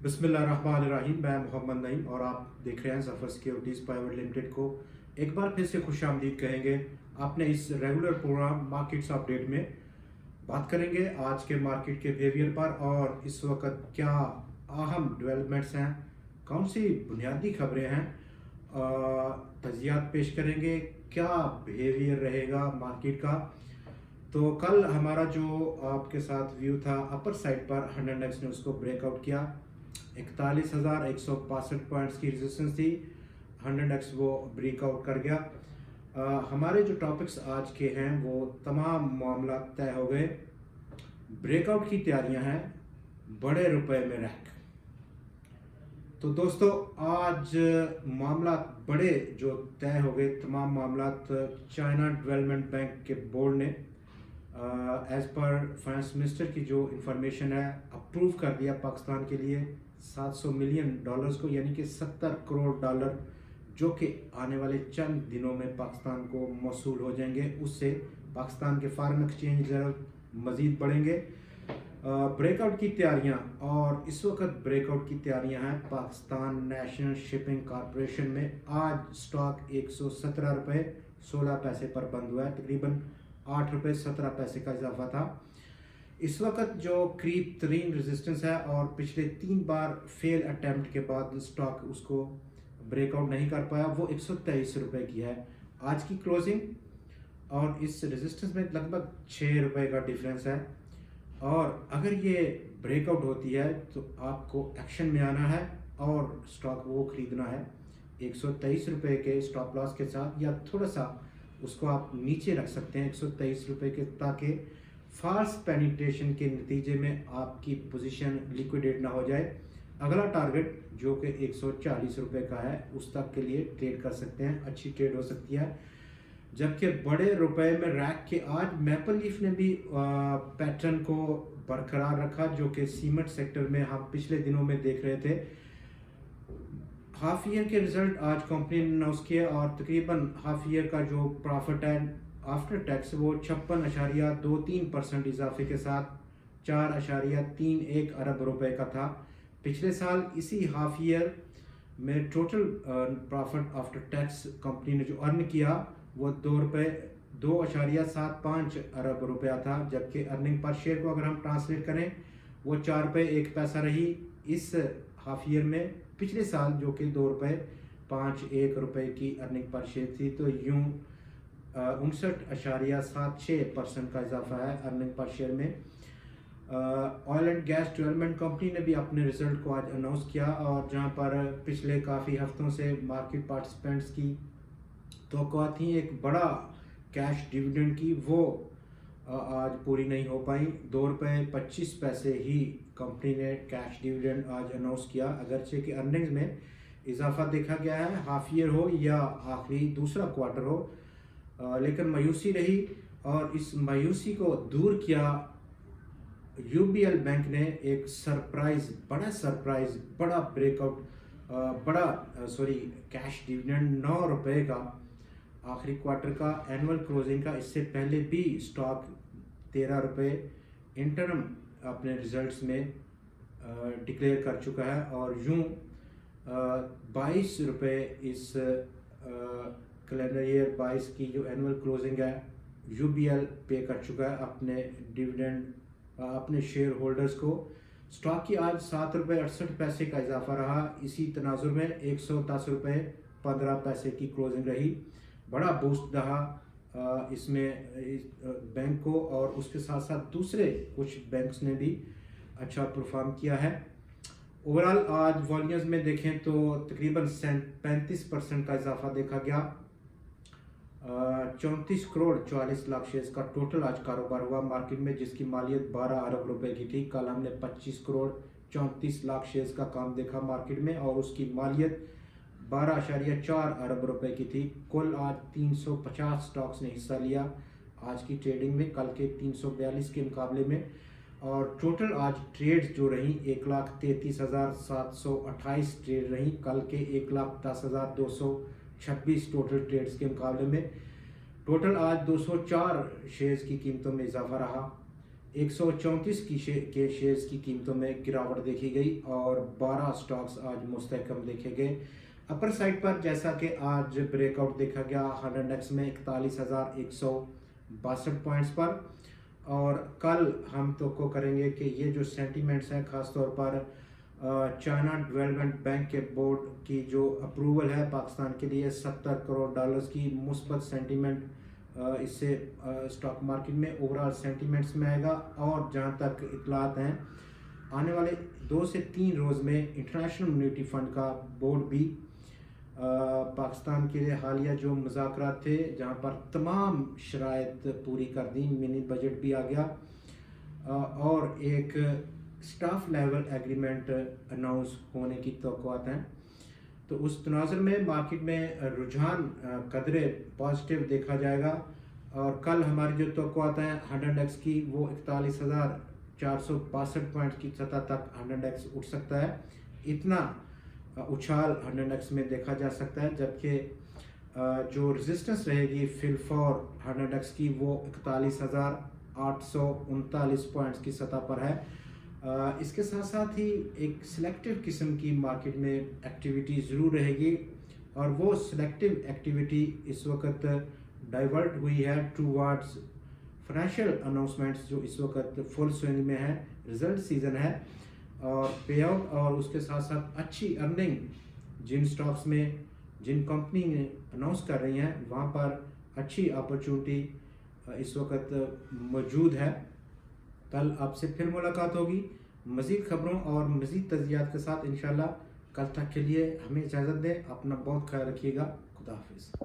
बिस्मिल्लाहिर्रहमानिर्रहीम। मैं मोहम्मद नईम और आप देख रहे हैं ज़फ़र सिक्योरिटीज़ प्राइवेट लिमिटेड को। एक बार फिर से खुशामदीद कहेंगे। आपने इस रेगुलर प्रोग्राम मार्केट्स अपडेट में बात करेंगे आज के मार्केट के बिहेवियर पर और इस वक्त क्या अहम डेवलपमेंट्स हैं, कौन सी बुनियादी खबरें हैं, तज्जियात पेश करेंगे, क्या बिहेवियर रहेगा मार्केट का। तो कल हमारा जो आपके साथ व्यू था, अपर साइड पर 100x ने उसको ब्रेकआउट किया। 41,162 पॉइंट्स की रेजिस्टेंस थी, 100x वो ब्रेकआउट कर गया। हमारे जो टॉपिक्स आज के हैं वो तमाम मामला तय हो गए। ब्रेकआउट की तैयारियां हैं, बड़े रुपए में रैक। तो दोस्तों आज मामला बड़े जो तय हो गए, तमाम मामला चाइना डेवलपमेंट बैंक के बोर्ड ने एज पर फाइनेंस मिनिस्टर की जो इंफॉर्मेशन है अप्रूव कर दिया पाकिस्तान के लिए $700 मिलियन को, यानी कि $70 करोड़, जो कि आने वाले चंद दिनों में पाकिस्तान को मौसूल हो जाएंगे। उससे पाकिस्तान के फॉरेन एक्सचेंज रिजर्व मज़ीद बढ़ेंगे। ब्रेकआउट की तैयारियां, और इस वक्त ब्रेकआउट की तैयारियां हैं पाकिस्तान नेशनल शिपिंग कॉरपोरेशन में। आज स्टॉक 117 रुपये 16 पैसे पर बंद हुआ है, तकरीबन 8 रुपये 17 पैसे का इजाफा था। इस वक्त जो करीब तरीन रेजिस्टेंस है और पिछले 3 बार फेल अटैम्प्ट के बाद स्टॉक उसको ब्रेकआउट नहीं कर पाया, वो 123 रुपये की है आज की क्लोजिंग। और इस रेजिस्टेंस में लगभग 6 रुपये का डिफरेंस है। और अगर ये ब्रेकआउट होती है तो आपको एक्शन में आना है और स्टॉक वो खरीदना है 123 रुपये के स्टॉप लॉस के साथ, या थोड़ा सा उसको आप नीचे रख सकते हैं 123 रुपये के, ताकि फास्ट पेनिट्रेशन के नतीजे में आपकी पोजीशन लिक्विडेट ना हो जाए। अगला टारगेट जो कि 140 रुपये का है, उस तक के लिए ट्रेड कर सकते हैं, अच्छी ट्रेड हो सकती है। जबकि बड़े रुपए में रैक के आज मैपल लीफ ने भी पैटर्न को बरकरार रखा, जो कि सीमेंट सेक्टर में हम पिछले दिनों में देख रहे थे। हाफ ईयर के रिजल्ट आज कंपनी ने अनाउंस किए और तकरीबन हाफ ईयर का जो प्रॉफिट है आफ्टर टैक्स वो 56.23% इजाफे के साथ 4.31 अरब रुपए का था। पिछले साल इसी हाफ ईयर में total profit after tax company ने जो अर्न किया वो 2.75 अरब रुपया था, जबकि अर्निंग पर शेयर को अगर हम ट्रांसलेट करें वो 4 रुपये 1 पैसा रही इस हाफ ईयर में। पिछले साल जो कि 2.51 रुपये की अर्निंग पर शेयर थी, तो यूं 59.76% का इजाफा है अर्निंग पर शेयर में। Oil and gas development company ने भी अपने रिजल्ट को आज अनाउंस किया, और जहां पर पिछले काफ़ी हफ्तों से मार्केट पार्टिसिपेंट्स की तो थी एक बड़ा कैश डिविडेंड की, वो आज पूरी नहीं हो पाई। 2.25 रुपये ही कंपनी ने कैश डिविडेंड आज अनाउंस किया, अगरचे कि अर्निंग्स में इजाफा देखा गया है, हाफ ईयर हो या आखिरी दूसरा क्वार्टर हो, लेकिन मायूसी रही। और इस मायूसी को दूर किया यूबीएल बैंक ने एक बड़ा ब्रेकआउट, कैश डिविडेंड 9 रुपये का आखिरी क्वार्टर का एनुअल क्लोजिंग का। इससे पहले भी स्टॉक 13 रुपये इंटरम अपने रिजल्ट्स में डिक्लेयर कर चुका है, और यूं 22 रुपये इस कैलेंडर ईयर 22 की जो एनुअल क्लोजिंग है यूबीएल पे कर चुका है अपने डिविडेंड अपने शेयर होल्डर्स को। स्टॉक की आज 7 रुपये 68 पैसे का इजाफा रहा। इसी तनाजुर में 110 रुपये 15 पैसे की क्लोजिंग रही। बड़ा बूस्ट रहा इसमें बैंक को, और उसके साथ साथ दूसरे कुछ बैंक्स ने भी अच्छा परफॉर्म किया है। ओवरऑल आज वॉल्यूम्स में देखें तो तकरीबन 35% का इजाफा देखा गया। 34 करोड़ 44 लाख शेयर्स का टोटल आज कारोबार हुआ मार्केट में, जिसकी मालियत 12 अरब रुपए की थी। कल हमने 25 करोड़ 34 लाख शेयर्स का काम देखा मार्केट में, और उसकी मालियत 12.4 अरब रुपए की थी। कुल आज 350 स्टॉक्स ने हिस्सा लिया आज की ट्रेडिंग में, कल के 342 के मुकाबले में। और टोटल आज ट्रेड्स जो रही 1,33,728 ट्रेड रही, कल के 1,10,226 टोटल ट्रेड्स के मुकाबले में। टोटल आज 204 शेयर्स की कीमतों में इजाफा रहा। 134 के शेयर्स की कीमतों में गिरावट देखी गई और 12 स्टॉक्स आज मुस्तहकम देखे गए। अपर साइड पर जैसा कि आज ब्रेकआउट देखा गया 100 में 41,162 पॉइंट्स पर, और कल हम तो करेंगे कि ये जो सेंटीमेंट्स हैं ख़ासतौर पर चाइना डेवलपमेंट बैंक के बोर्ड की जो अप्रूवल है पाकिस्तान के लिए $70 करोड़ की मुस्बत सेंटीमेंट, इससे स्टॉक मार्केट में ओवरऑल सेंटीमेंट्स में आएगा। और जहां तक इतलात हैं आने वाले 2 से 3 रोज़ में इंटरनेशनल मॉनेटरी फंड का बोर्ड भी पाकिस्तान के लिए हालिया जो मुज़ाकरात थे जहां पर तमाम शराइत पूरी कर दी, मिनी बजट भी आ गया और एक स्टाफ लेवल एग्रीमेंट अनाउंस होने की तवक्कुआत हैं। तो उस तनाज़ुर में मार्केट में रुझान कदरे पॉजिटिव देखा जाएगा और कल हमारी जो तवक्कुआत हैं 100x की वो 41,462 पॉइंट्स की सतह तक 100x उठ सकता है। इतना उछाल 100x में देखा जा सकता है, जबकि जो रेजिस्टेंस रहेगी फिल फॉर 100x की वो 41,839 पॉइंट्स की सतह पर है। इसके साथ साथ ही एक सिलेक्टिव किस्म की मार्केट में एक्टिविटी ज़रूर रहेगी और वो सिलेक्टिव एक्टिविटी इस वक्त डाइवर्ट हुई है टूवर्ड्स फाइनेंशियल अनाउंसमेंट्स जो इस वक्त फुल स्विंग में है, रिजल्ट सीज़न है और पे आउट और उसके साथ साथ अच्छी अर्निंग जिन स्टॉक्स में जिन कंपनी ने अनाउंस कर रही हैं वहाँ पर अच्छी अपॉर्चुनिटी इस वक्त मौजूद है। कल आपसे फिर मुलाकात होगी मज़ीद ख़बरों और मज़ीद तज़कियात के साथ इंशाल्लाह। कल तक के लिए हमें इजाज़त दें, अपना बहुत ख्याल रखिएगा। खुदा हाफिज़।